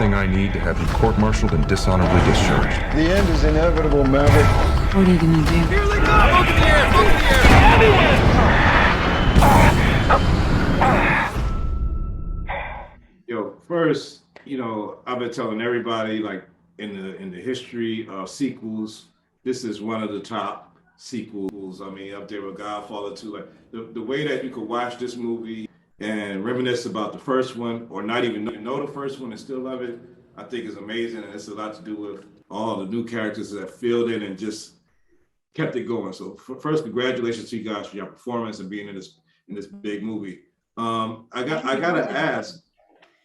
thing I need to have you court-martialed and dishonorably discharged. The end is inevitable, Maverick. What are you gonna do? Here they come! Look in the air! Look in the air! Yo, first, I've been telling everybody, like, in the history of sequels, this is one of the top sequels. I mean, up there with Godfather 2. Like, the way that you could watch this movie and reminisce about the first one, or not even know the first one and still love it, I think is amazing. And it's a lot to do with all the new characters that filled in and just kept it going. So first, congratulations to you guys for your performance and being in this big movie. I gotta ask,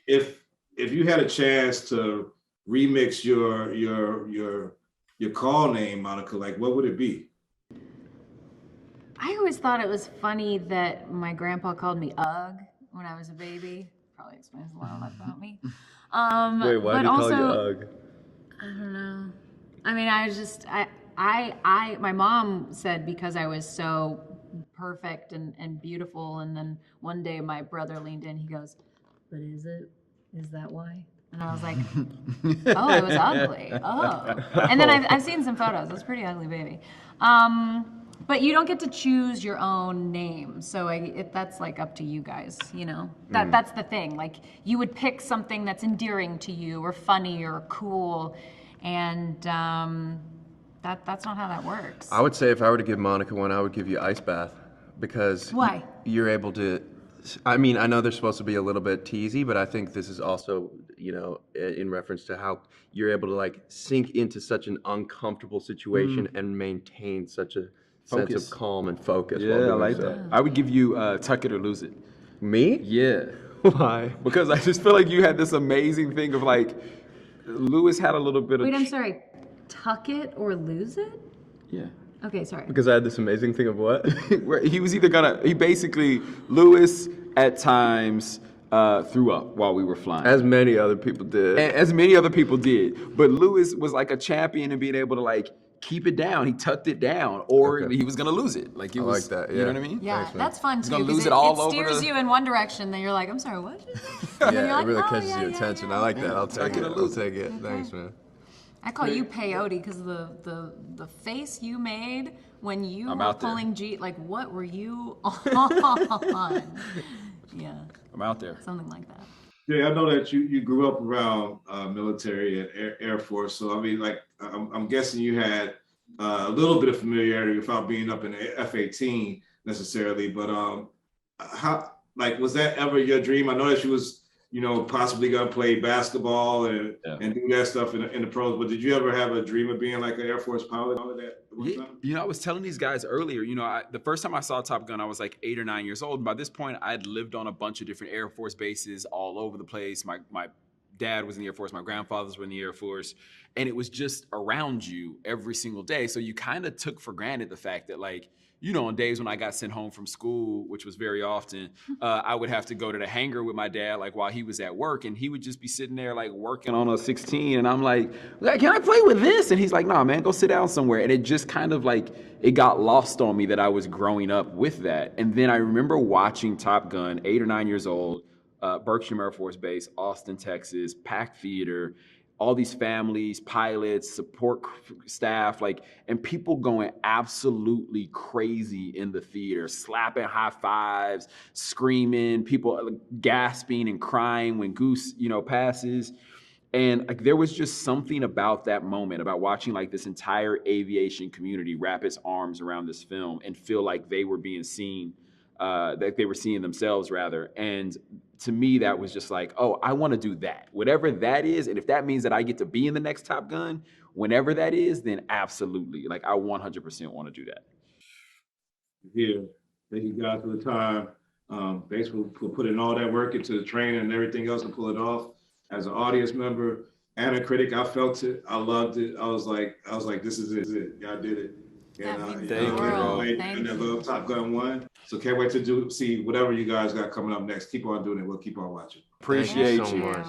if you had a chance to remix your call name, Monica, like, what would it be? I always thought it was funny that my grandpa called me Ugg when I was a baby. Probably explains a lot about me. Wait, why did he call you Ugg? I don't know. I mean, my mom said because I was so perfect and beautiful, and then one day my brother leaned in, he goes, "But is that why?" And I was like, "Oh, it was ugly. Oh." And then I've seen some photos. It was a pretty ugly baby. But you don't get to choose your own name, so that's like up to you guys, That's the thing. Like, you would pick something that's endearing to you, or funny, or cool, and that's not how that works. I would say if I were to give Monica one, I would give you Ice Bath, because Why? You're able to. I mean, I know they're supposed to be a little bit teasy, but I think this is also, in reference to how you're able to like sink into such an uncomfortable situation and maintain such a sense of calm and focus. Yeah, I like that. I would give you Tuck It or Lose It. Me? Yeah. Why? Because I just feel like you had this amazing thing of like, Lewis had a little bit of... Wait, I'm sorry. Tuck it or lose it? Yeah. Okay, sorry. Because I had this amazing thing of what? Where he was either Lewis at times threw up while we were flying. As many other people did. As many other people did. But Lewis was like a champion in being able to like keep it down. He tucked it down, or he was gonna lose it. Like, it was, like that, you know what I mean? Yeah, that's fun too. gonna Because lose it all it over steers the- you in one direction, then you're like, I'm sorry, what? And then you're Yeah, like, it really "Oh, catches yeah, your yeah, attention. yeah." I like that. I'll take it. or I'll lose it. take it. Thanks, man. I call you peyote because the face you made when you I'm were out there. pulling G, like, what were you on? Yeah, I'm out there. something like that. Yeah, I know that you grew up around military and Air Force, so I mean, like, I'm guessing you had a little bit of familiarity without being up in the F-18 necessarily, but how, like, was that ever your dream? I know that you was, possibly gonna play basketball and do that stuff in the pros, but did you ever have a dream of being like an Air Force pilot? All of that? I was telling these guys earlier, the first time I saw Top Gun, I was like 8 or 9 years old. And by this point, I had lived on a bunch of different Air Force bases all over the place. My dad was in the Air Force, my grandfathers were in the Air Force, and it was just around you every single day. So you kind of took for granted the fact that, like, on days when I got sent home from school, which was very often, I would have to go to the hangar with my dad, like, while he was at work, and he would just be sitting there, like, working on a 16, and I'm like, can I play with this? And he's like, nah, man, go sit down somewhere. And it just kind of, like, it got lost on me that I was growing up with that. And then I remember watching Top Gun, 8 or 9 years old, Berkshire Air Force Base, Austin, Texas, packed theater, all these families, pilots, support staff, and people going absolutely crazy in the theater, slapping high fives, screaming, people gasping and crying when Goose, passes. And there was just something about that moment, about watching this entire aviation community wrap its arms around this film and feel like they were being seen, that they were seeing themselves rather. And to me, that was just like, oh, I want to do that. Whatever that is, and if that means that I get to be in the next Top Gun, whenever that is, then absolutely. I 100% want to do that. Yeah, thank you guys for the time. Thanks for putting all that work into the training and everything else to pull it off. As an audience member and a critic, I felt it. I loved it. I was like, this is it. Y'all did it. And Thank you. And I love Top Gun 1. So can't wait to see whatever you guys got coming up next. Keep on doing it. We'll keep on watching. Appreciate Thank you so you. much.